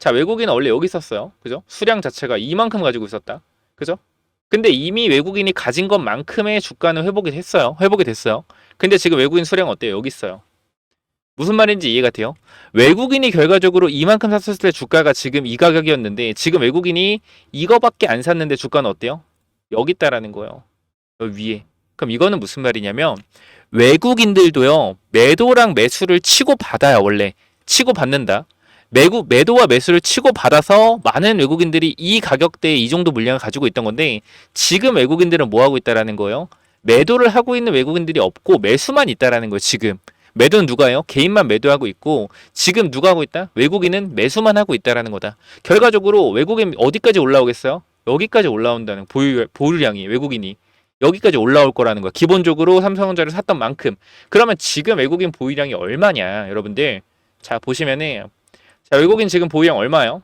자, 외국인은 원래 여기 있었어요. 그죠? 수량 자체가 이만큼 가지고 있었다. 그죠? 근데 이미 외국인이 가진 것만큼의 주가는 회복이 했어요. 회복이 됐어요. 근데 지금 외국인 수량 어때요? 여기 있어요. 무슨 말인지 이해가 돼요? 외국인이 결과적으로 이만큼 샀을 때 주가가 지금 이 가격이었는데 지금 외국인이 이거밖에 안 샀는데 주가는 어때요? 여기 있다라는 거예요. 여기 위에. 그럼 이거는 무슨 말이냐면 외국인들도요. 매도랑 매수를 치고 받아요. 원래. 치고 받는다. 매도와 매수를 치고 받아서 많은 외국인들이 이 가격대에 이 정도 물량을 가지고 있던 건데 지금 외국인들은 뭐 하고 있다라는 거예요? 매도를 하고 있는 외국인들이 없고 매수만 있다라는 거예요. 지금. 매도는 누가요? 개인만 매도하고 있고 지금 누가 하고 있다? 외국인은 매수만 하고 있다라는 거다. 결과적으로 외국인 어디까지 올라오겠어요? 여기까지 올라온다는 보유량이 외국인이 여기까지 올라올 거라는 거야. 기본적으로 삼성전자를 샀던 만큼. 그러면 지금 외국인 보유량이 얼마냐, 여러분들? 자, 보시면은 자, 외국인 지금 보유량 얼마요?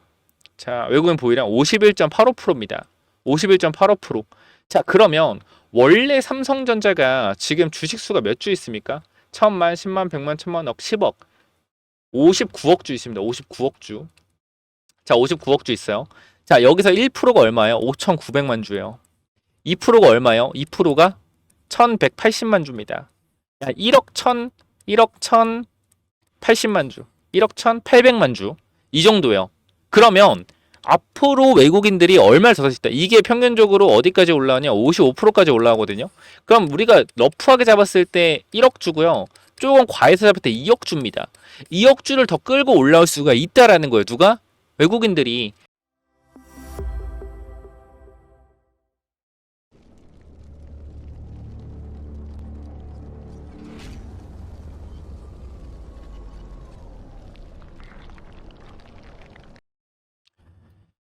자, 외국인 보유량 51.85%입니다. 51.85%. 자, 그러면 원래 삼성전자가 지금 주식 수가 몇 주 있습니까? 1000만, 10만, 100만, 1000만, 억, 10억. 59억 주 있습니다. 59억 주. 자, 59억 주 있어요. 자, 여기서 1%가 얼마예요? 5,900만 주예요. 2%가 얼마예요? 2%가 1,180만 주입니다. 야, 1억 1,080만 주. 1억 1,800만 주. 이 정도예요. 그러면 앞으로 외국인들이 얼마를 더 살 수 있다. 이게 평균적으로 어디까지 올라오냐? 55%까지 올라오거든요. 그럼 우리가 러프하게 잡았을 때 1억 주고요. 조금 과해서 잡을 때 2억 주입니다. 2억 주를 더 끌고 올라올 수가 있다라는 거예요. 누가? 외국인들이.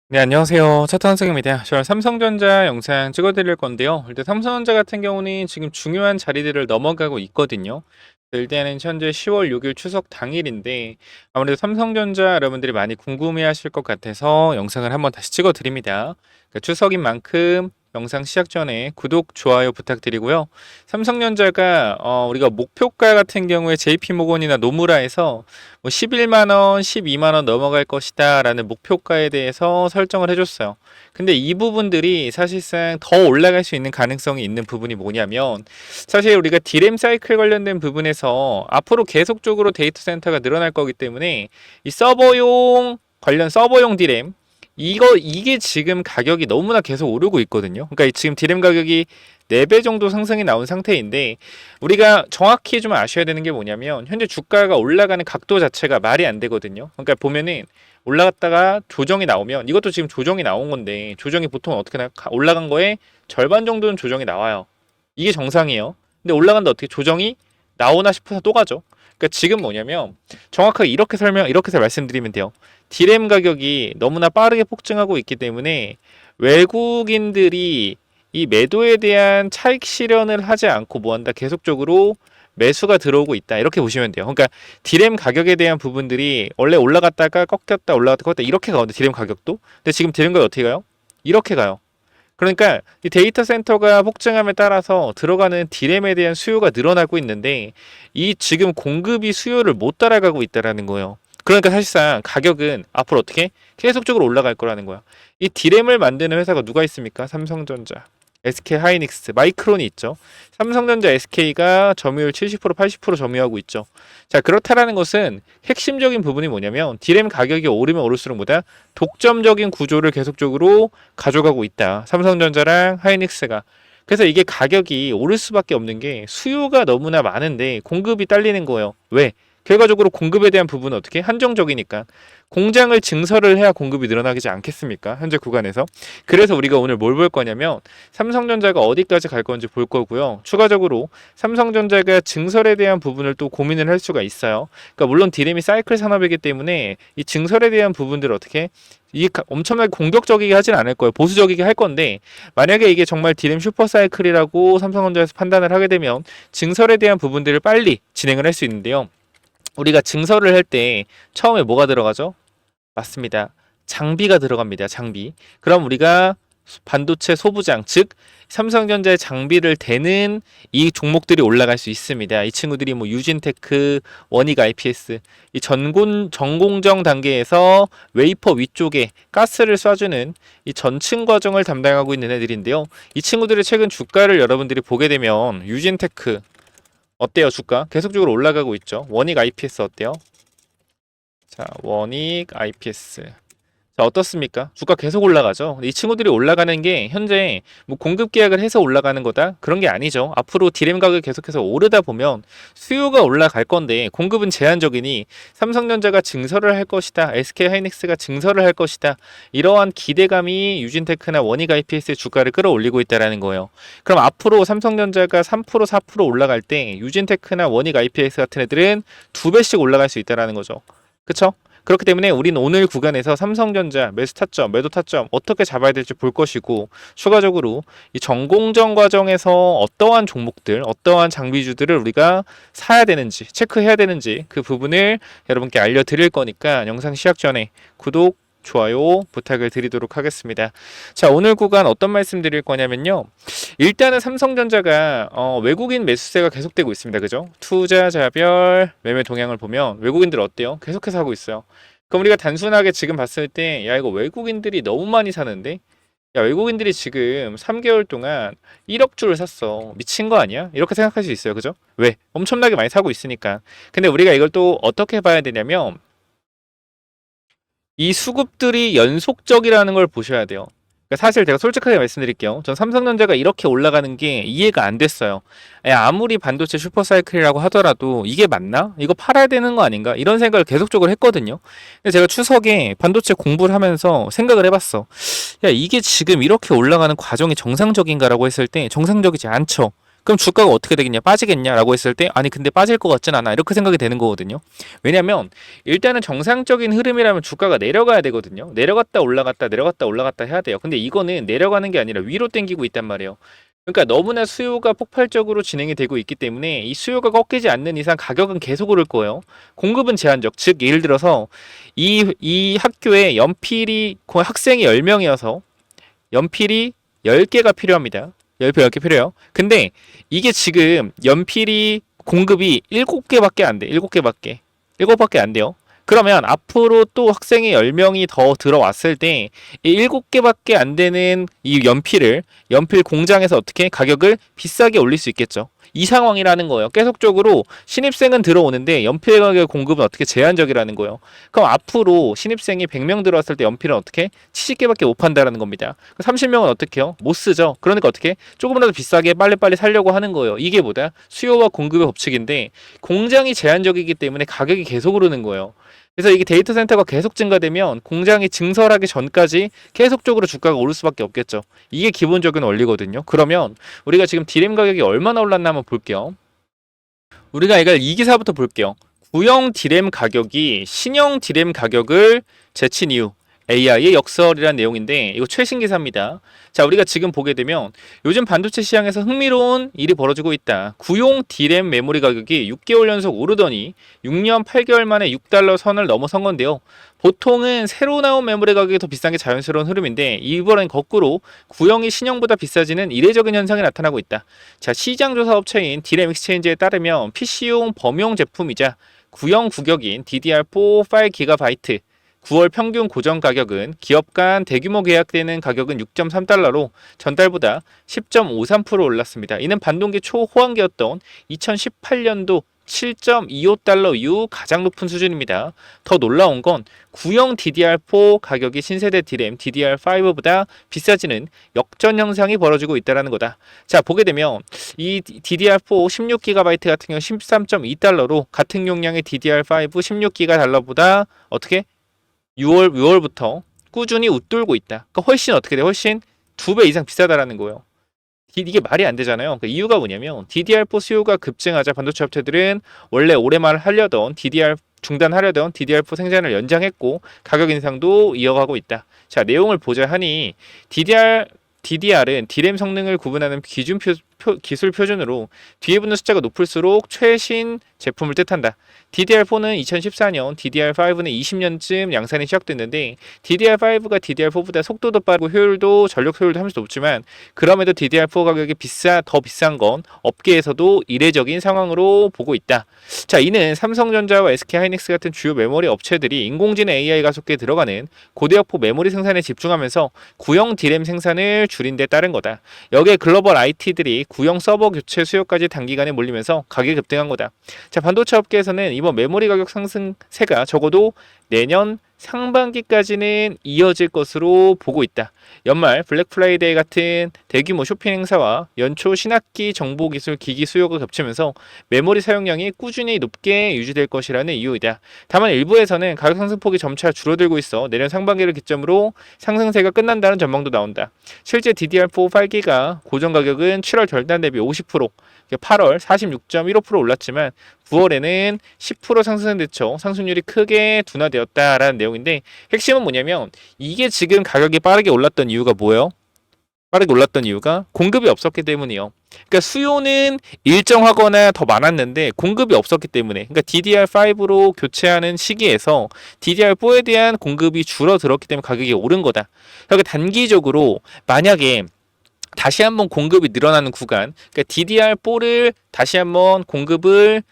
네, 안녕하세요. 차트한승입니다. 저는 삼성전자 영상 찍어드릴 건데요. 일단 삼성전자 같은 경우는 지금 중요한 자리들을 넘어가고 있거든요. 일단은 현재 10월 6일 추석 당일인데 아무래도 삼성전자 여러분들이 많이 궁금해하실 것 같아서 영상을 한번 다시 찍어드립니다. 그러니까 추석인 만큼 영상 시작 전에 구독, 좋아요 부탁드리고요. 삼성전자가 우리가 목표가 같은 경우에 JP모건이나 노무라에서 뭐 11만원, 12만원 넘어갈 것이다 라는 목표가에 대해서 설정을 해줬어요. 근데 이 부분들이 사실상 더 올라갈 수 있는 가능성이 있는 부분이 뭐냐면 사실 우리가 디램 사이클 관련된 부분에서 앞으로 계속적으로 데이터 센터가 늘어날 거기 때문에 이 서버용 디램 이게 지금 가격이 너무나 계속 오르고 있거든요. 그러니까 지금 디램 가격이 4배 정도 상승이 나온 상태인데 우리가 정확히 좀 아셔야 되는 게 뭐냐면 현재 주가가 올라가는 각도 자체가 말이 안 되거든요. 그러니까 보면은 올라갔다가 조정이 나오면 이것도 지금 조정이 나온 건데 조정이 보통 어떻게 올라간 거에 절반 정도는 조정이 나와요. 이게 정상이에요. 근데 올라간다 어떻게 조정이 나오나 싶어서 또 가죠. 그러니까 지금 뭐냐면 정확하게 이렇게 말씀드리면 돼요. 디램 가격이 너무나 빠르게 폭증하고 있기 때문에 외국인들이 이 매도에 대한 차익 실현을 하지 않고 뭐한다 계속적으로 매수가 들어오고 있다 이렇게 보시면 돼요. 그러니까 디램 가격에 대한 부분들이 원래 올라갔다가 꺾였다 올라갔다 꺾였다 이렇게 가거든요. 디램 가격도. 근데 지금 디램 가격 어떻게 가요? 이렇게 가요. 그러니까 이 데이터 센터가 폭증함에 따라서 들어가는 디램에 대한 수요가 늘어나고 있는데 이 지금 공급이 수요를 못 따라가고 있다라는 거예요. 그러니까 사실상 가격은 앞으로 어떻게 계속적으로 올라갈 거라는 거야. 이 디램을 만드는 회사가 누가 있습니까? 삼성전자, SK 하이닉스, 마이크론이 있죠. 삼성전자, SK가 점유율 70%, 80% 점유하고 있죠. 자, 그렇다라는 것은 핵심적인 부분이 뭐냐면 디램 가격이 오르면 오를수록 뭐다? 독점적인 구조를 계속적으로 가져가고 있다. 삼성전자랑 하이닉스가. 그래서 이게 가격이 오를 수밖에 없는 게 수요가 너무나 많은데 공급이 딸리는 거예요. 왜? 결과적으로 공급에 대한 부분은 어떻게? 한정적이니까. 공장을 증설을 해야 공급이 늘어나지 않겠습니까? 현재 구간에서. 그래서 우리가 오늘 뭘 볼 거냐면 삼성전자가 어디까지 갈 건지 볼 거고요. 추가적으로 삼성전자가 증설에 대한 부분을 또 고민을 할 수가 있어요. 그러니까 물론 디램이 사이클 산업이기 때문에 이 증설에 대한 부분들을 어떻게 엄청나게 공격적이게 하진 않을 거예요. 보수적이게 할 건데 만약에 이게 정말 디램 슈퍼 사이클이라고 삼성전자에서 판단을 하게 되면 증설에 대한 부분들을 빨리 진행을 할 수 있는데요. 우리가 증설을 할 때 처음에 뭐가 들어가죠? 맞습니다. 장비가 들어갑니다. 장비. 그럼 우리가 반도체 소부장, 즉 삼성전자의 장비를 대는 이 종목들이 올라갈 수 있습니다. 이 친구들이 뭐 유진테크, 원익 IPS, 이 전공정 단계에서 웨이퍼 위쪽에 가스를 쏴주는 이 전층 과정을 담당하고 있는 애들인데요. 이 친구들의 최근 주가를 여러분들이 보게 되면 유진테크 어때요? 주가 계속적으로 올라가고 있죠. 원익 IPS 어때요? 자, 원익 IPS. 자, 어떻습니까? 주가 계속 올라가죠. 이 친구들이 올라가는 게 현재 뭐 공급 계약을 해서 올라가는 거다? 그런 게 아니죠. 앞으로 디램 가격이 계속해서 오르다 보면 수요가 올라갈 건데 공급은 제한적이니 삼성전자가 증설을 할 것이다. SK하이닉스가 증설을 할 것이다. 이러한 기대감이 유진테크나 원익 IPS의 주가를 끌어올리고 있다는 거예요. 그럼 앞으로 삼성전자가 3% 4% 올라갈 때 유진테크나 원익 IPS 같은 애들은 2배씩 올라갈 수 있다는 거죠. 그쵸? 그렇기 때문에 우리는 오늘 구간에서 삼성전자 매수 타점, 매도 타점 어떻게 잡아야 될지 볼 것이고, 추가적으로 이 전공정 과정에서 어떠한 종목들, 어떠한 장비주들을 우리가 사야 되는지, 체크해야 되는지 그 부분을 여러분께 알려드릴 거니까 영상 시작 전에 구독, 좋아요 부탁을 드리도록 하겠습니다. 자, 오늘 구간 어떤 말씀 드릴 거냐면요. 일단은 삼성전자가 외국인 매수세가 계속되고 있습니다. 그죠? 투자자별 매매 동향을 보면 외국인들 어때요? 계속해서 하고 있어요. 그럼 우리가 단순하게 지금 봤을 때 야, 이거 외국인들이 너무 많이 사는데? 야, 외국인들이 지금 3개월 동안 1억 주를 샀어. 미친 거 아니야? 이렇게 생각할 수 있어요. 그죠? 왜? 엄청나게 많이 사고 있으니까. 근데 우리가 이걸 또 어떻게 봐야 되냐면 이 수급들이 연속적이라는 걸 보셔야 돼요. 그러니까 사실 제가 솔직하게 말씀드릴게요. 전 삼성전자가 이렇게 올라가는 게 이해가 안 됐어요. 아무리 반도체 슈퍼사이클이라고 하더라도 이게 맞나? 이거 팔아야 되는 거 아닌가? 이런 생각을 계속적으로 했거든요. 근데 제가 추석에 반도체 공부를 하면서 생각을 해봤어. 야, 이게 지금 이렇게 올라가는 과정이 정상적인가라고 했을 때 정상적이지 않죠. 그럼 주가가 어떻게 되겠냐? 빠지겠냐라고 했을 때 아니 근데 빠질 것 같진 않아. 이렇게 생각이 되는 거거든요. 왜냐면 일단은 정상적인 흐름이라면 주가가 내려가야 되거든요. 내려갔다 올라갔다 내려갔다 올라갔다 해야 돼요. 근데 이거는 내려가는 게 아니라 위로 당기고 있단 말이에요. 그러니까 너무나 수요가 폭발적으로 진행이 되고 있기 때문에 이 수요가 꺾이지 않는 이상 가격은 계속 오를 거예요. 공급은 제한적. 즉 예를 들어서 이 학교에 연필이 학생이 10명이어서 연필이 10개가 필요합니다. 연필 10개 필요해요. 근데 이게 지금 연필이 공급이 7개밖에 안 돼. 7개밖에. 7밖에 안 돼요. 그러면 앞으로 또 학생이 10명이 더 들어왔을 때 이 7개밖에 안 되는 이 연필 공장에서 어떻게 가격을 비싸게 올릴 수 있겠죠. 이 상황이라는 거예요. 계속적으로 신입생은 들어오는데 연필 가격 공급은 어떻게 제한적이라는 거예요. 그럼 앞으로 신입생이 100명 들어왔을 때 연필은 어떻게 70개밖에 못 판다라는 겁니다. 30명은 어떻게 해요? 못 쓰죠. 그러니까 어떻게 조금이라도 비싸게 빨리빨리 살려고 하는 거예요. 이게 뭐다? 수요와 공급의 법칙인데 공장이 제한적이기 때문에 가격이 계속 오르는 거예요. 그래서 이게 데이터 센터가 계속 증가되면 공장이 증설하기 전까지 계속적으로 주가가 오를 수밖에 없겠죠. 이게 기본적인 원리거든요. 그러면 우리가 지금 디램 가격이 얼마나 올랐나 한번 볼게요. 우리가 이걸 이 기사부터 볼게요. 구형 디램 가격이 신형 디램 가격을 제친 이유. AI의 역설이라는 내용인데 이거 최신 기사입니다. 자, 우리가 지금 보게 되면 요즘 반도체 시장에서 흥미로운 일이 벌어지고 있다. 구용 D램 메모리 가격이 6개월 연속 오르더니 6년 8개월 만에 6달러 선을 넘어선 건데요. 보통은 새로 나온 메모리 가격이 더 비싼 게 자연스러운 흐름인데 이번엔 거꾸로 구형이 신형보다 비싸지는 이례적인 현상이 나타나고 있다. 자, 시장조사 업체인 D램 익스체인지에 따르면 PC용 범용 제품이자 구형 구격인 DDR4 5GB 9월 평균 고정 가격은 기업 간 대규모 계약되는 가격은 6.3달러로 전달보다 10.53% 올랐습니다. 이는 반동기 초호황기였던 2018년도 7.25달러 이후 가장 높은 수준입니다. 더 놀라운 건 구형 DDR4 가격이 신세대 D램 DDR5보다 비싸지는 역전 현상이 벌어지고 있다는 거다. 자, 보게 되면 이 DDR4 16GB 같은 경우 13.2달러로 같은 용량의 DDR5 16GB 달러보다 어떻게 6월부터 꾸준히 웃돌고 있다. 그러니까 훨씬 어떻게 돼? 훨씬 2배 이상 비싸다라는 거예요. 이게 말이 안 되잖아요. 그 이유가 뭐냐면 DDR4 수요가 급증하자 반도체 업체들은 원래 올해 말 하려던 중단하려던 DDR4 생산을 연장했고 가격 인상도 이어가고 있다. 자, 내용을 보자 하니 DDR은 D램 성능을 구분하는 기준표 기술 표준으로 뒤에 붙는 숫자가 높을수록 최신 제품을 뜻한다. DDR4는 2014년, DDR5는 20년쯤 양산이 시작됐는데 DDR5가 DDR4보다 속도도 빠르고 효율도 전력 소율도 하면서 높지만 그럼에도 DDR4 가격이 더 비싼 건 업계에서도 이례적인 상황으로 보고 있다. 자, 이는 삼성전자와 SK하이닉스 같은 주요 메모리 업체들이 인공지능 AI 가속기에 들어가는 고대역폭 메모리 생산에 집중하면서 구형 D램 생산을 줄인 데 따른 거다. 여기에 글로벌 IT들이 구형 서버 교체 수요까지 단기간에 몰리면서 가격이 급등한 거다. 자, 반도체 업계에서는 이번 메모리 가격 상승세가 적어도 내년 상반기까지는 이어질 것으로 보고 있다. 연말 블랙 프라이데이 같은 대규모 쇼핑 행사와 연초 신학기 정보기술 기기 수요가 겹치면서 메모리 사용량이 꾸준히 높게 유지될 것이라는 이유이다. 다만 일부에서는 가격 상승폭이 점차 줄어들고 있어 내년 상반기를 기점으로 상승세가 끝난다는 전망도 나온다. 실제 DDR4 8기가 고정 가격은 7월 결단 대비 50%, 8월 46.15% 올랐지만 9월에는 10% 상승에 그쳐 상승률이 크게 둔화되었다라는 내용인데 핵심은 뭐냐면 이게 지금 가격이 빠르게 올랐던 이유가 뭐예요? 빠르게 올랐던 이유가 공급이 없었기 때문이에요. 그러니까 수요는 일정하거나 더 많았는데 공급이 없었기 때문에 그러니까 DDR5로 교체하는 시기에서 DDR4에 대한 공급이 줄어들었기 때문에 가격이 오른 거다. 그러니까 단기적으로 만약에 다시 한번 공급이 늘어나는 구간, 그러니까 DDR4를 다시 한번 공급을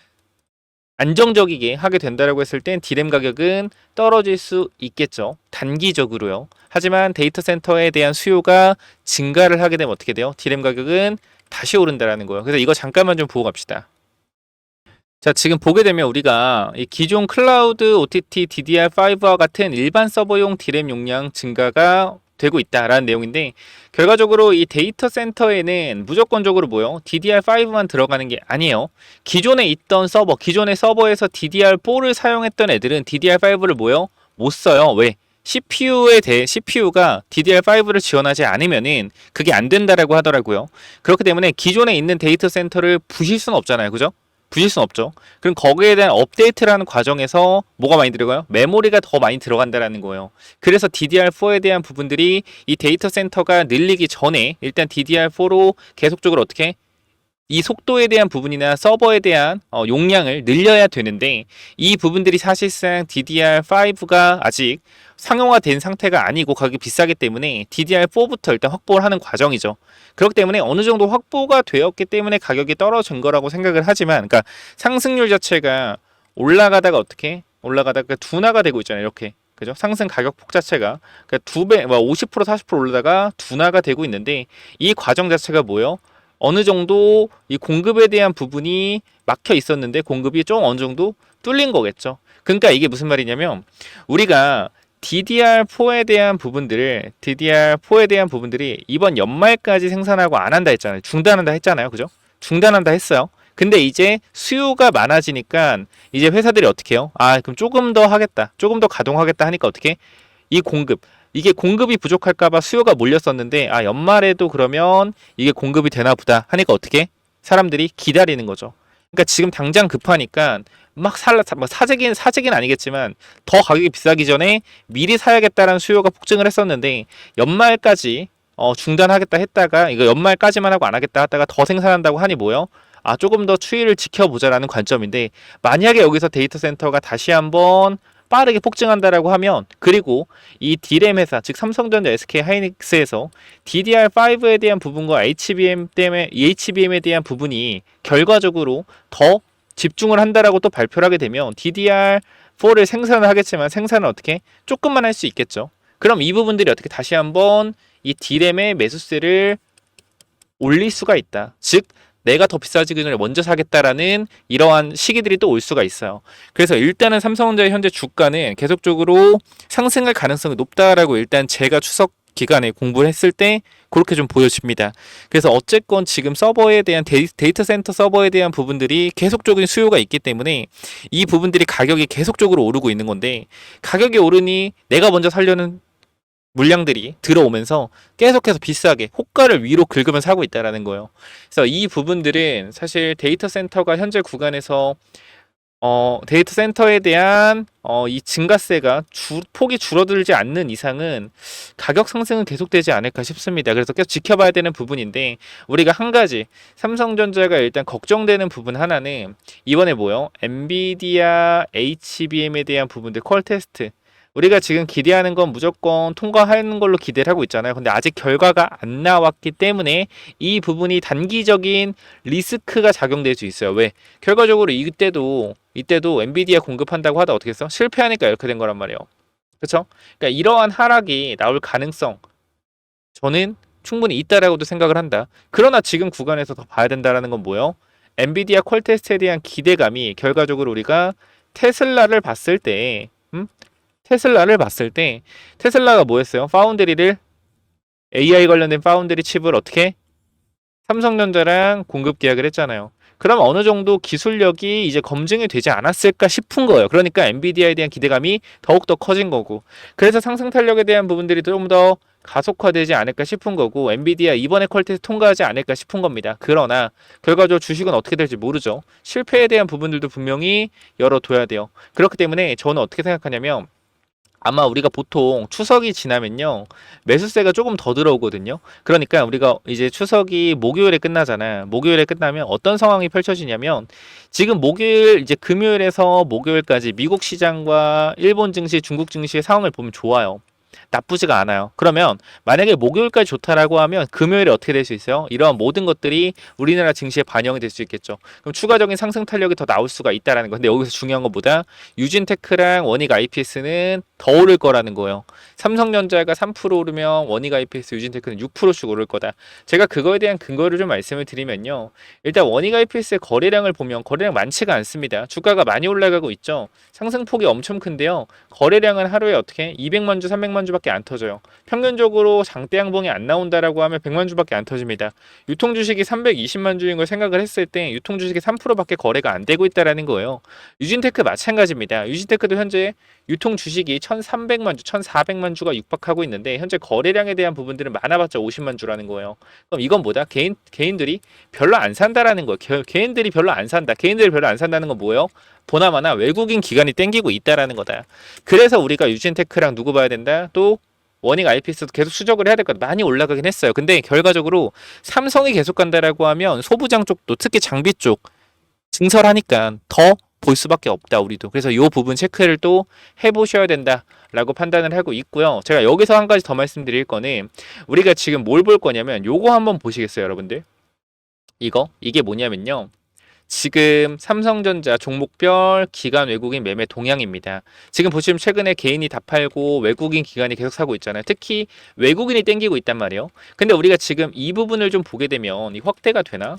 안정적이게 하게 된다라고 했을 땐 D램 가격은 떨어질 수 있겠죠. 단기적으로요. 하지만 데이터 센터에 대한 수요가 증가를 하게 되면 어떻게 돼요? D램 가격은 다시 오른다라는 거예요. 그래서 이거 잠깐만 좀 보고 갑시다. 자, 지금 보게 되면 우리가 이 기존 클라우드 OTT DDR5와 같은 일반 서버용 D램 용량 증가가 되고 있다라는 내용인데 결과적으로 이 데이터 센터에는 무조건적으로 뭐요? DDR5만 들어가는 게 아니에요. 기존에 있던 서버, 기존의 서버에서 DDR4를 사용했던 애들은 DDR5를 뭐요? 못 써요. 왜? CPU가 DDR5를 지원하지 않으면은 그게 안 된다라고 하더라고요. 그렇기 때문에 기존에 있는 데이터 센터를 부실 수는 없잖아요. 그죠? 부실 수는 없죠. 그럼 거기에 대한 업데이트라는 과정에서 뭐가 많이 들어가요? 메모리가 더 많이 들어간다라는 거예요. 그래서 DDR4에 대한 부분들이 이 데이터 센터가 늘리기 전에 일단 DDR4로 계속적으로 어떻게 이 속도에 대한 부분이나 서버에 대한 용량을 늘려야 되는데 이 부분들이 사실상 DDR5가 아직 상용화된 상태가 아니고 가격이 비싸기 때문에 DDR4부터 일단 확보를 하는 과정이죠. 그렇기 때문에 어느 정도 확보가 되었기 때문에 가격이 떨어진 거라고 생각을 하지만 그러니까 상승률 자체가 올라가다가 어떻게 올라가다가 둔화가 되고 있잖아요. 이렇게. 그죠? 상승 가격폭 자체가 그러니까 2배, 50% 40% 올라다가 둔화가 되고 있는데 이 과정 자체가 뭐예요? 어느 정도 이 공급에 대한 부분이 막혀 있었는데 공급이 좀 어느 정도 뚫린 거겠죠. 그러니까 이게 무슨 말이냐면 우리가 DDR4에 대한 부분들이 이번 연말까지 생산하고 안 한다 했잖아요. 중단한다 했잖아요. 그죠? 중단한다 했어요. 근데 이제 수요가 많아지니까 이제 회사들이 어떻게 해요? 아, 그럼 조금 더 하겠다. 조금 더 가동하겠다 하니까 어떻게? 이 이게 공급이 부족할까봐 수요가 몰렸었는데 아 연말에도 그러면 이게 공급이 되나 보다 하니까 어떻게 사람들이 기다리는 거죠. 그러니까 지금 당장 급하니까 막 사재기는 아니겠지만 더 가격이 비싸기 전에 미리 사야겠다라는 수요가 폭증을 했었는데 연말까지 중단하겠다 했다가 이거 연말까지만 하고 안 하겠다 했다가 더 생산한다고 하니 뭐요? 아 조금 더 추이를 지켜보자라는 관점인데 만약에 여기서 데이터 센터가 다시 한번 빠르게 폭증한다라고 하면 그리고 이 D램 회사 즉 삼성전자 SK 하이닉스에서 DDR5에 대한 부분과 HBM에 대한 부분이 결과적으로 더 집중을 한다라고 또 발표를 하게 되면 DDR4를 생산을 하겠지만 생산은 어떻게 조금만 할 수 있겠죠. 그럼 이 부분들이 어떻게 다시 한번 이 D램의 매수세를 올릴 수가 있다. 즉 내가 더 비싸지기 전에 먼저 사겠다라는 이러한 시기들이 또 올 수가 있어요. 그래서 일단은 삼성전자의 현재 주가는 계속적으로 상승할 가능성이 높다라고 일단 제가 추석 기간에 공부를 했을 때 그렇게 좀 보여집니다. 그래서 어쨌건 지금 서버에 대한 데이터 센터 서버에 대한 부분들이 계속적인 수요가 있기 때문에 이 부분들이 가격이 계속적으로 오르고 있는 건데 가격이 오르니 내가 먼저 살려는 물량들이 들어오면서 계속해서 비싸게 호가를 위로 긁으면서 하고 있다라는 거예요. 그래서 이 부분들은 사실 데이터 센터가 현재 구간에서 데이터 센터에 대한 이 증가세가 폭이 줄어들지 않는 이상은 가격 상승은 계속되지 않을까 싶습니다. 그래서 계속 지켜봐야 되는 부분인데 우리가 한 가지 삼성전자가 일단 걱정되는 부분 하나는 이번에 뭐요? 엔비디아 HBM에 대한 부분들 퀄 테스트 우리가 지금 기대하는 건 무조건 통과하는 걸로 기대를 하고 있잖아요. 근데 아직 결과가 안 나왔기 때문에 이 부분이 단기적인 리스크가 작용될 수 있어요. 왜? 결과적으로 이때도 엔비디아 공급한다고 하다 어떻게 했어? 실패하니까 이렇게 된 거란 말이에요. 그렇죠? 그러니까 이러한 하락이 나올 가능성 저는 충분히 있다라고도 생각을 한다. 그러나 지금 구간에서 더 봐야 된다라는 건 뭐예요? 엔비디아 퀄 테스트에 대한 기대감이 결과적으로 우리가 테슬라를 봤을 때 테슬라를 봤을 때 테슬라가 뭐였어요? 파운드리를 AI 관련된 파운드리 칩을 어떻게 삼성전자랑 공급 계약을 했잖아요. 그럼 어느 정도 기술력이 이제 검증이 되지 않았을까 싶은 거예요. 그러니까 엔비디아에 대한 기대감이 더욱더 커진 거고. 그래서 상승 탄력에 대한 부분들이 좀 더 가속화되지 않을까 싶은 거고 엔비디아 이번에 퀄테스트 통과하지 않을까 싶은 겁니다. 그러나 결과적으로 주식은 어떻게 될지 모르죠. 실패에 대한 부분들도 분명히 열어둬야 돼요. 그렇기 때문에 저는 어떻게 생각하냐면 아마 우리가 보통 추석이 지나면요 매수세가 조금 더 들어오거든요. 그러니까 우리가 이제 추석이 목요일에 끝나잖아. 목요일에 끝나면 어떤 상황이 펼쳐지냐면 지금 목요일 이제 금요일에서 목요일까지 미국 시장과 일본 증시, 중국 증시의 상황을 보면 좋아요. 나쁘지가 않아요. 그러면 만약에 목요일까지 좋다라고 하면 금요일에 어떻게 될 수 있어요? 이러한 모든 것들이 우리나라 증시에 반영이 될 수 있겠죠. 그럼 추가적인 상승 탄력이 더 나올 수가 있다라는 거. 근데 여기서 중요한 것보다 유진테크랑 원익 IPS는 더 오를 거라는 거예요. 삼성전자가 3% 오르면 원익 IPS, 유진테크는 6%씩 오를 거다. 제가 그거에 대한 근거를 좀 말씀을 드리면요. 일단 원익 IPS의 거래량을 보면 거래량 많지가 않습니다. 주가가 많이 올라가고 있죠. 상승폭이 엄청 큰데요. 거래량은 하루에 어떻게 200만 주, 300만 주밖에 안 터져요. 평균적으로 장대 양봉이 안 나온다라고 하면 100만 주밖에 안 터집니다. 유통 주식이 320만 주인 걸 생각을 했을 때 유통 주식이 3%밖에 거래가 안 되고 있다라는 거예요. 유진테크 마찬가지입니다. 유진테크도 현재 유통 주식이 1,300만 주, 1,400만 주가 육박하고 있는데 현재 거래량에 대한 부분들은 많아봤자 50만 주라는 거예요. 그럼 이건 뭐다? 개인들이 별로 안 산다라는 거예요. 개인들이 별로 안 산다. 개인들이 별로 안 산다는 건 뭐예요? 보나마나 외국인 기관이 땡기고 있다라는 거다. 그래서 우리가 유진테크랑 누구 봐야 된다? 또 원익 IPS도 계속 수적을 해야 될 것 같아. 많이 올라가긴 했어요. 근데 결과적으로 삼성이 계속 간다라고 하면 소부장 쪽도 특히 장비 쪽 증설하니까 더 볼 수밖에 없다 우리도. 그래서 이 부분 체크를 또 해보셔야 된다라고 판단을 하고 있고요. 제가 여기서 한 가지 더 말씀드릴 거는 우리가 지금 뭘 볼 거냐면 요거 한번 보시겠어요 여러분들? 이게 뭐냐면요. 지금 삼성전자 종목별 기관 외국인 매매 동향입니다. 지금 보시면 최근에 개인이 다 팔고 외국인 기관이 계속 사고 있잖아요. 특히 외국인이 땡기고 있단 말이에요. 근데 우리가 지금 이 부분을 좀 보게 되면 이 확대가 되나?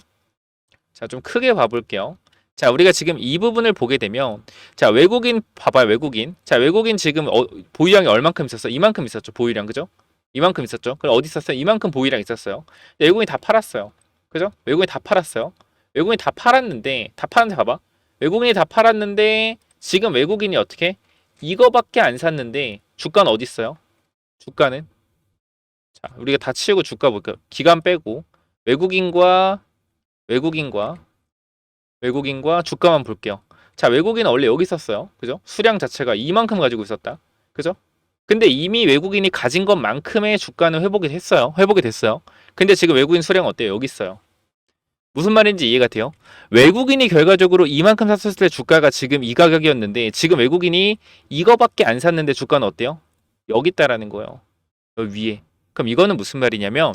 자, 좀 크게 봐볼게요. 자, 우리가 지금 이 부분을 보게 되면 자, 외국인 봐봐요. 외국인. 자, 외국인 지금 보유량이 얼만큼 있었어? 이만큼 있었죠. 보유량. 그죠? 이만큼 있었죠. 그럼 어디 있었어요? 이만큼 보유량 있었어요. 외국인이 다 팔았어요. 그죠? 외국인이 다 팔았어요. 외국인이 다 팔았는데 봐봐. 외국인이 다 팔았는데 지금 외국인이 어떻게? 이거밖에 안 샀는데 주가는 어디 있어요? 주가는 자, 우리가 다 치우고 주가 볼게요. 기간 빼고 외국인과 외국인과 외국인과 주가만 볼게요. 자, 외국인은 원래 여기 있었어요. 그죠? 수량 자체가 이만큼 가지고 있었다. 그죠? 근데 이미 외국인이 가진 것만큼의 주가는 회복이 됐어요. 회복이 됐어요. 근데 지금 외국인 수량 어때요? 여기 있어요. 무슨 말인지 이해가 돼요? 외국인이 결과적으로 이만큼 샀을 때 주가가 지금 이 가격이었는데 지금 외국인이 이거밖에 안 샀는데 주가는 어때요? 여기 있다라는 거예요. 여기 위에. 그럼 이거는 무슨 말이냐면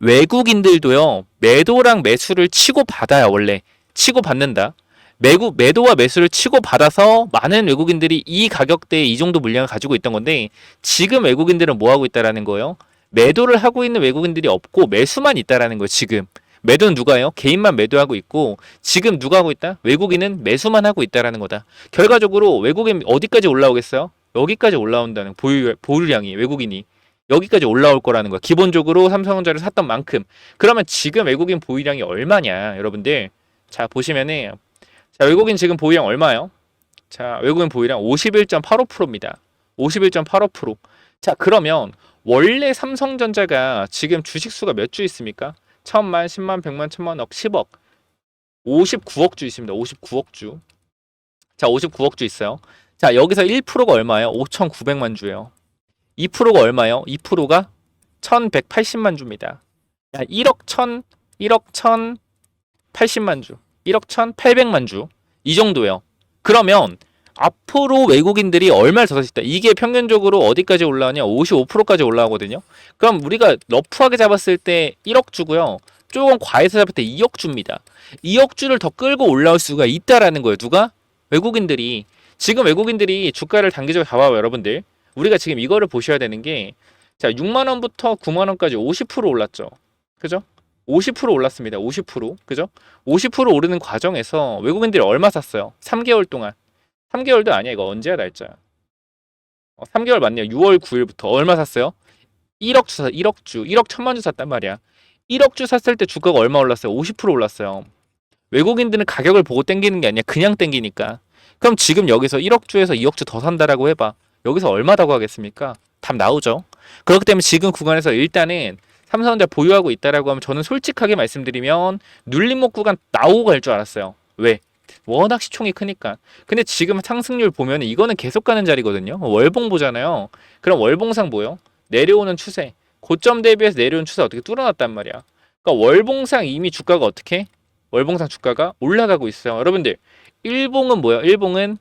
외국인들도요. 매도랑 매수를 치고 받아요. 원래. 치고 받는다. 매도와 매수를 치고 받아서 많은 외국인들이 이 가격대에 이 정도 물량을 가지고 있던 건데 지금 외국인들은 뭐 하고 있다라는 거예요? 매도를 하고 있는 외국인들이 없고 매수만 있다라는 거예요. 지금. 매도는 누가 해요? 개인만 매도하고 있고 지금 누가 하고 있다? 외국인은 매수만 하고 있다라는 거다. 결과적으로 외국인 어디까지 올라오겠어요? 여기까지 올라온다는 보유량이 외국인이 여기까지 올라올 거라는 거야. 기본적으로 삼성전자를 샀던 만큼. 그러면 지금 외국인 보유량이 얼마냐, 여러분들? 자, 보시면은 자, 외국인 지금 보유량 얼마예요? 자, 외국인 보유량 51.85%입니다. 51.85%. 자, 그러면 원래 삼성전자가 지금 주식 수가 몇 주 있습니까? 1000만, 10만, 100만, 1000만, 억, 10억. 59억 주 있습니다. 59억 주. 자, 59억 주 있어요. 자, 여기서 1%가 얼마예요? 5,900만 주예요. 2%가 얼마예요? 2%가 1,180만 주입니다. 야, 1억 1,080만 주. 1억 1,800만 주. 이 정도예요. 그러면 앞으로 외국인들이 얼마를 더 살 수 있다. 이게 평균적으로 어디까지 올라가냐? 55%까지 올라가거든요. 그럼 우리가 러프하게 잡았을 때 1억 주고요. 조금 과해서 잡을 때 2억 주입니다. 2억 주를 더 끌고 올라올 수가 있다라는 거예요. 누가? 외국인들이. 지금 외국인들이 주가를 단기적으로 잡아봐요, 여러분들. 우리가 지금 이거를 보셔야 되는 게, 자, 6만 원부터 9만 원까지 50% 올랐죠. 그죠? 50% 올랐습니다. 50%. 그죠? 50% 오르는 과정에서 외국인들이 얼마 샀어요? 3개월 동안. 3개월도 아니야. 이거 언제야, 날짜? 3개월 맞네요. 6월 9일부터 얼마 샀어요? 1억 주 샀어. 1억 주. 1억 1천만 주 샀단 말이야. 1억 주 샀을 때 주가가 얼마 올랐어요? 50% 올랐어요. 외국인들은 가격을 보고 땡기는 게 아니야. 그냥 땡기니까. 그럼 지금 여기서 1억 주에서 2억 주 더 산다라고 해봐. 여기서 얼마다고 하겠습니까? 답 나오죠. 그렇기 때문에 지금 구간에서 일단은 삼성전자 보유하고 있다라고 하면 저는 솔직하게 말씀드리면 눌림목 구간 나오고 갈 줄 알았어요. 왜? 워낙 시총이 크니까. 근데 지금 상승률 보면 이거는 계속 가는 자리거든요. 월봉 보잖아요. 그럼 월봉상 뭐요? 내려오는 추세. 고점 대비해서 내려오는 추세 어떻게 뚫어놨단 말이야. 그러니까 월봉상 이미 주가가 어떻게? 월봉상 주가가 올라가고 있어요. 여러분들, 일봉은 뭐예요? 일봉은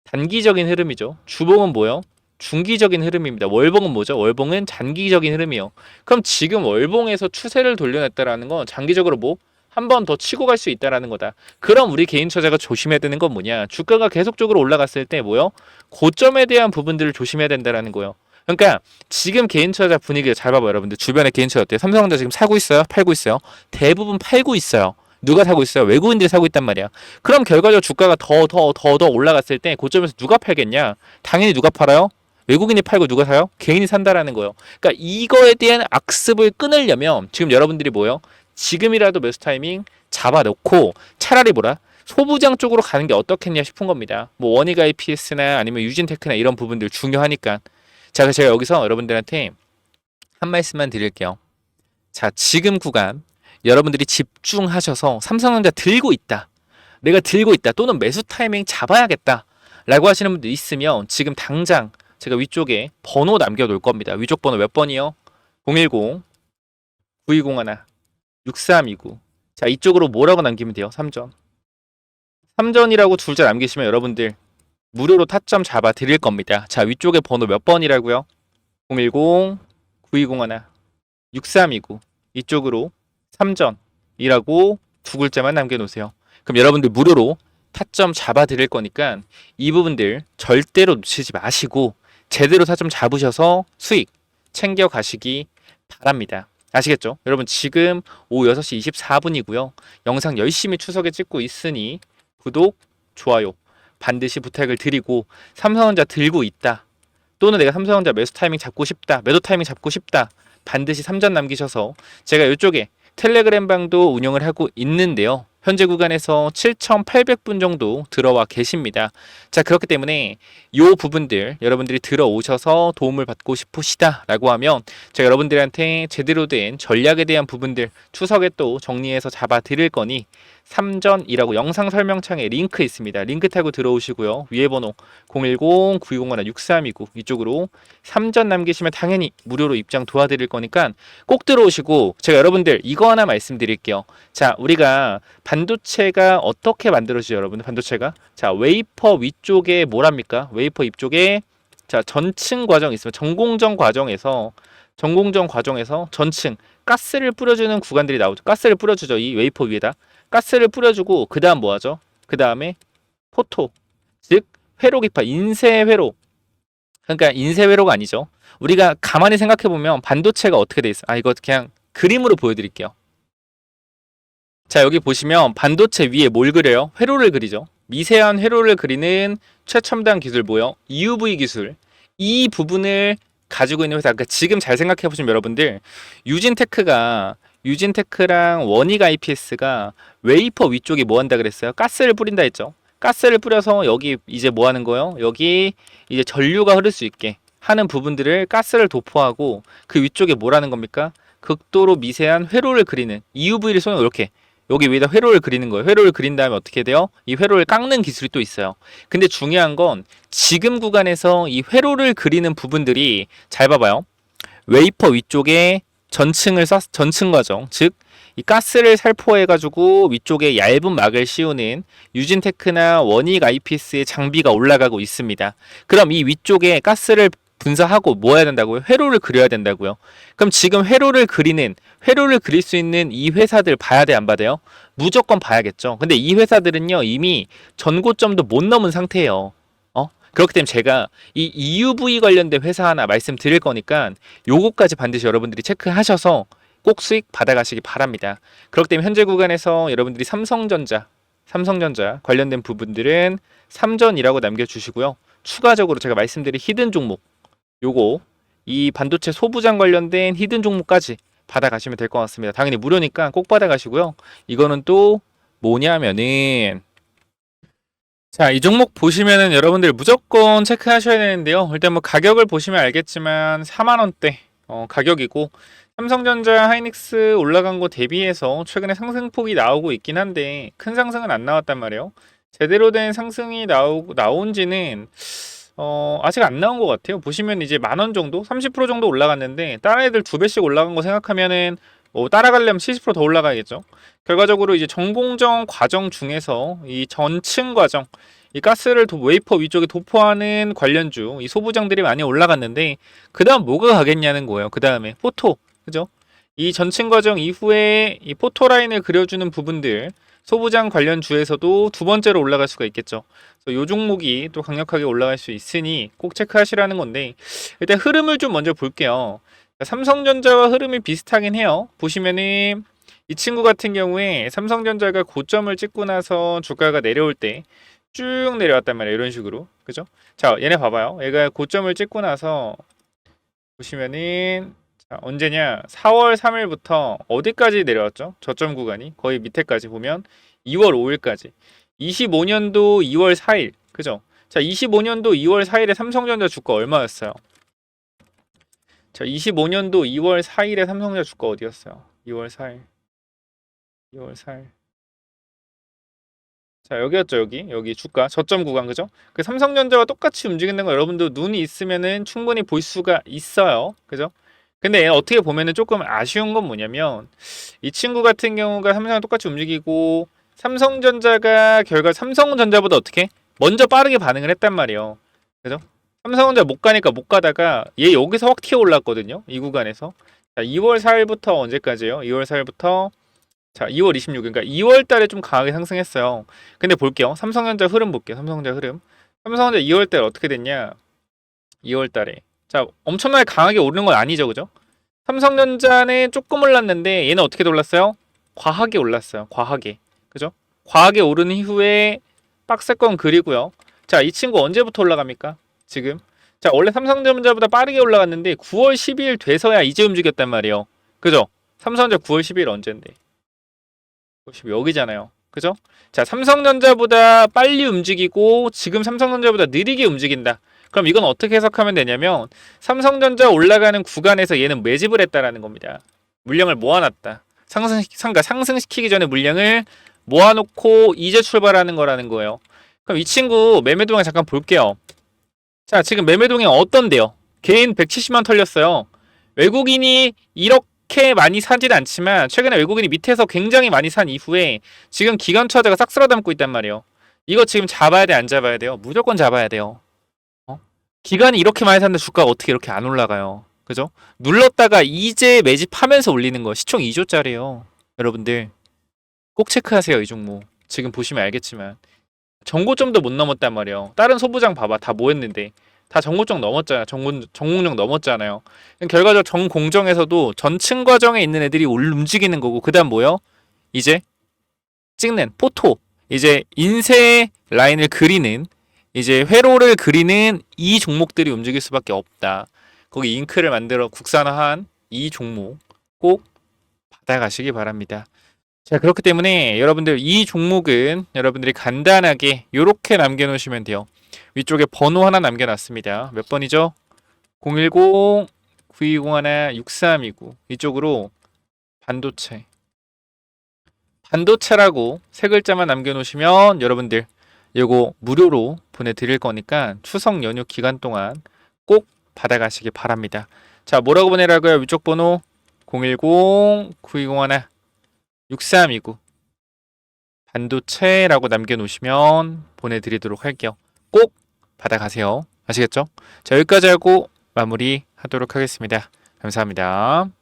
단기적인 흐름이죠. 주봉은 뭐예요? 중기적인 흐름입니다. 월봉은 뭐죠? 월봉은 장기적인 흐름이요. 그럼 지금 월봉에서 추세를 돌려냈다라는 건 장기적으로 뭐? 한 번 더 치고 갈 수 있다라는 거다. 그럼 우리 개인 투자가 조심해야 되는 건 뭐냐? 주가가 계속적으로 올라갔을 때 뭐요? 고점에 대한 부분들을 조심해야 된다라는 거예요. 그러니까 지금 개인 투자 분위기를 잘 봐봐요, 여러분들. 주변에 개인 투자 어때요? 삼성전자 지금 사고 있어요? 팔고 있어요? 대부분 팔고 있어요. 누가 사고 있어요? 외국인들이 사고 있단 말이야. 그럼 결과적으로 주가가 더 올라갔을 때 고점에서 누가 팔겠냐? 당연히 누가 팔아요? 외국인이 팔고 누가 사요? 개인이 산다라는 거예요. 그러니까 이거에 대한 악습을 끊으려면 지금 여러분들이 뭐예요? 지금이라도 매수 타이밍 잡아놓고 차라리 뭐라? 소부장 쪽으로 가는 게 어떻겠냐 싶은 겁니다. 뭐 원익 IPS나 아니면 유진테크나 이런 부분들 중요하니까. 자, 그래서 제가 여기서 여러분들한테 한 말씀만 드릴게요. 자, 지금 구간 여러분들이 집중하셔서 삼성전자 들고 있다. 내가 들고 있다. 또는 매수 타이밍 잡아야겠다. 라고 하시는 분들 있으면 지금 당장 제가 위쪽에 번호 남겨놓을 겁니다. 위쪽 번호 몇 번이요? 010-9201 6329. 자, 이쪽으로 뭐라고 남기면 돼요? 3전. 3전이라고 둘 다 남기시면 여러분들 무료로 타점 잡아 드릴 겁니다. 자, 위쪽에 번호 몇 번이라고요? 010-9201 6329. 이쪽으로 3전이라고 두 글자만 남겨놓으세요. 그럼 여러분들 무료로 타점 잡아 드릴 거니까 이 부분들 절대로 놓치지 마시고 제대로 타점 잡으셔서 수익 챙겨 가시기 바랍니다. 아시겠죠? 여러분 지금 오후 6시 24분이고요. 영상 열심히 추석에 찍고 있으니 구독, 좋아요 반드시 부탁을 드리고 삼성전자 들고 있다. 또는 내가 삼성전자 매수 타이밍 잡고 싶다. 매도 타이밍 잡고 싶다. 반드시 3전 남기셔서 제가 이쪽에 텔레그램 방도 운영을 하고 있는데요. 현재 구간에서 7,800분 정도 들어와 계십니다. 자, 그렇기 때문에 이 부분들 여러분들이 들어오셔서 도움을 받고 싶으시다라고 하면 제가 여러분들한테 제대로 된 전략에 대한 부분들 추석에 또 정리해서 잡아 드릴 거니 3전이라고 영상 설명창에 링크 있습니다. 링크 타고 들어오시고요. 위에 번호 010-9201-6329 이쪽으로 3전 남기시면 당연히 무료로 입장 도와드릴 거니까 꼭 들어오시고 제가 여러분들 이거 하나 말씀드릴게요. 자, 우리가 반도체가 어떻게 만들어지죠, 여러분들? 반도체가 자, 웨이퍼 위쪽에 뭐랍니까? 웨이퍼 위쪽에 자, 전층 과정이 있으면 전공정 과정에서 전층 가스를 뿌려주는 구간들이 나오죠. 가스를 뿌려주죠. 이 웨이퍼 위에다 가스를 뿌려주고 그 다음 뭐하죠? 그 다음에 포토 즉 회로 기파 인쇄 회로. 그러니까 인쇄 회로가 아니죠. 우리가 가만히 생각해 보면 반도체가 어떻게 돼 있어? 아, 이거 그냥 그림으로 보여드릴게요. 자, 여기 보시면 반도체 위에 뭘 그려요? 회로를 그리죠. 미세한 회로를 그리는 최첨단 기술 뭐요? EUV 기술. 이 부분을 가지고 있는 회사. 그러니까 지금 잘 생각해 보시면 여러분들 유진테크랑 원익 IPS가 웨이퍼 위쪽에 뭐 한다 그랬어요? 가스를 뿌린다 했죠. 가스를 뿌려서 여기 이제 뭐 하는 거예요? 여기 이제 전류가 흐를 수 있게 하는 부분들을 가스를 도포하고 그 위쪽에 뭐라는 겁니까? 극도로 미세한 회로를 그리는 EUV를 쏘면 이렇게 여기 위에다 회로를 그리는 거예요. 회로를 그린 다음에 어떻게 돼요? 이 회로를 깎는 기술이 또 있어요. 근데 중요한 건 지금 구간에서 이 회로를 그리는 부분들이 잘 봐봐요. 웨이퍼 위쪽에 전층 과정, 즉 이 가스를 살포해가지고 위쪽에 얇은 막을 씌우는 유진테크나 원익 IPS의 장비가 올라가고 있습니다. 그럼 이 위쪽에 가스를 분사하고 뭐 해야 된다고요? 회로를 그려야 된다고요. 그럼 지금 회로를 그릴 수 있는 이 회사들 봐야 돼, 안 봐야 요 무조건 봐야겠죠. 근데 이 회사들은요, 이미 전고점도 못 넘은 상태예요. 그렇기 때문에 제가 이 EUV 관련된 회사 하나 말씀드릴 거니까 요거까지 반드시 여러분들이 체크하셔서 꼭 수익 받아가시기 바랍니다. 그렇기 때문에 현재 구간에서 여러분들이 삼성전자 관련된 부분들은 삼전이라고 남겨주시고요. 추가적으로 제가 말씀드린 히든 종목, 요거 이 반도체 소부장 관련된 히든 종목까지 받아가시면 될 것 같습니다. 당연히 무료니까 꼭 받아가시고요. 이거는 또 뭐냐면은, 자, 이 종목 보시면은 여러분들 무조건 체크하셔야 되는데요. 일단 뭐 가격을 보시면 알겠지만 4만 원대 가격이고, 삼성전자 하이닉스 올라간 거 대비해서 최근에 상승폭이 나오고 있긴 한데 큰 상승은 안 나왔단 말이에요. 제대로 된 상승이 나온지는 아직 안 나온 것 같아요. 보시면 이제 10,000원 정도, 30% 정도 올라갔는데 다른 애들 2배씩 올라간 거 생각하면은 따라가려면 70%더 올라가야겠죠. 결과적으로 이제 전공정 과정 중에서 이 전층 과정, 이 가스를 웨이퍼 위쪽에 도포하는 관련주, 이 소부장들이 많이 올라갔는데 그 다음 뭐가 가겠냐는 거예요. 그 다음에 포토, 그죠? 이 전층 과정 이후에 이 포토 라인을 그려주는 부분들, 소부장 관련주에서도 두 번째로 올라갈 수가 있겠죠. 그래서 요 종목이 또 강력하게 올라갈 수 있으니 꼭 체크하시라는 건데, 일단 흐름을 좀 먼저 볼게요. 삼성전자와 흐름이 비슷하긴 해요. 보시면은 이 친구 같은 경우에 삼성전자가 고점을 찍고 나서 주가가 내려올 때 쭉 내려왔단 말이에요. 이런 식으로. 그죠? 자, 얘네 봐봐요. 얘가 고점을 찍고 나서 보시면은, 자, 언제냐? 4월 3일부터 어디까지 내려왔죠? 저점 구간이 거의 밑에까지 보면 2월 5일까지. 25년도 2월 4일. 그죠? 자, 25년도 2월 4일에 삼성전자 주가 얼마였어요? 자, 25년도 2월 4일에 삼성전자 주가 어디였어요? 2월 4일. 2월 4일. 자, 여기였죠, 여기 주가 저점 구간, 그죠? 그 삼성전자와 똑같이 움직이는 거 여러분도 눈이 있으면은 충분히 볼 수가 있어요, 그죠? 근데 어떻게 보면은 조금 아쉬운 건 뭐냐면 이 친구 같은 경우가 삼성이랑 똑같이 움직이고 삼성전자가 결과 삼성전자보다 어떻게 먼저 빠르게 반응을 했단 말이에요, 그죠? 삼성전자 못 가니까 못 가다가 얘 여기서 확 튀어 올랐거든요, 이 구간에서. 자, 2월 4일부터 언제까지예요? 2월 4일부터 자, 2월 26일, 그러니까 2월 달에 좀 강하게 상승했어요. 근데 볼게요. 삼성전자 흐름 볼게요. 삼성전자 흐름. 삼성전자 2월 달에 어떻게 됐냐? 2월 달에. 자, 엄청나게 강하게 오르는 건 아니죠, 그죠? 삼성전자는 조금 올랐는데 얘는 어떻게 올랐어요? 과하게 올랐어요. 과하게. 그죠? 과하게 오른 이후에 박스권 그리고요. 자, 이 친구 언제부터 올라갑니까? 지금. 자, 원래 삼성전자보다 빠르게 올라갔는데 9월 12일 돼서야 이제 움직였단 말이에요. 그죠? 삼성전자 9월 12일 언젠데? 여기잖아요. 그죠? 자, 삼성전자보다 빨리 움직이고 지금 삼성전자보다 느리게 움직인다. 그럼 이건 어떻게 해석하면 되냐면 삼성전자 올라가는 구간에서 얘는 매집을 했다라는 겁니다. 물량을 모아놨다. 상승시키기 전에 물량을 모아놓고 이제 출발하는 거라는 거예요. 그럼 이 친구 매매동향 잠깐 볼게요. 자, 지금 매매동향 어떤데요? 개인 170만 털렸어요. 외국인이 이렇게 많이 사진 않지만 최근에 외국인이 밑에서 굉장히 많이 산 이후에 지금 기관 투자자가 싹 쓸어담고 있단 말이에요. 이거 지금 잡아야 돼, 안 잡아야 돼요? 무조건 잡아야 돼요. 기관이 이렇게 많이 샀는데 주가가 어떻게 이렇게 안 올라가요? 그죠? 눌렀다가 이제 매집하면서 올리는 거 시총 2조짜리예요. 여러분들 꼭 체크하세요, 이 종목. 지금 보시면 알겠지만 정고점도 못 넘었단 말이에요. 다른 소부장 봐봐, 다 뭐 했는데 다 정고점 넘었잖아요. 정공정 넘었잖아요. 결과적으로 정공정에서도 전층 과정에 있는 애들이 움직이는 거고, 그 다음 뭐요? 이제 찍는 포토, 이제 인쇄 라인을 그리는, 이제 회로를 그리는 이 종목들이 움직일 수밖에 없다. 거기 잉크를 만들어 국산화한 이 종목 꼭 받아가시기 바랍니다. 자, 그렇기 때문에 여러분들 이 종목은 여러분들이 간단하게 이렇게 남겨놓으시면 돼요. 위쪽에 번호 하나 남겨놨습니다. 몇 번이죠? 010-9201-6329. 이쪽으로 반도체 반도체라고 세 글자만 남겨놓으시면 여러분들 이거 무료로 보내드릴 거니까 추석 연휴 기간 동안 꼭 받아가시기 바랍니다. 자, 뭐라고 보내라고요? 위쪽 번호 010-9201-6329 반도체라고 남겨놓으시면 보내드리도록 할게요. 꼭 받아가세요. 아시겠죠? 자, 여기까지 하고 마무리 하도록 하겠습니다. 감사합니다.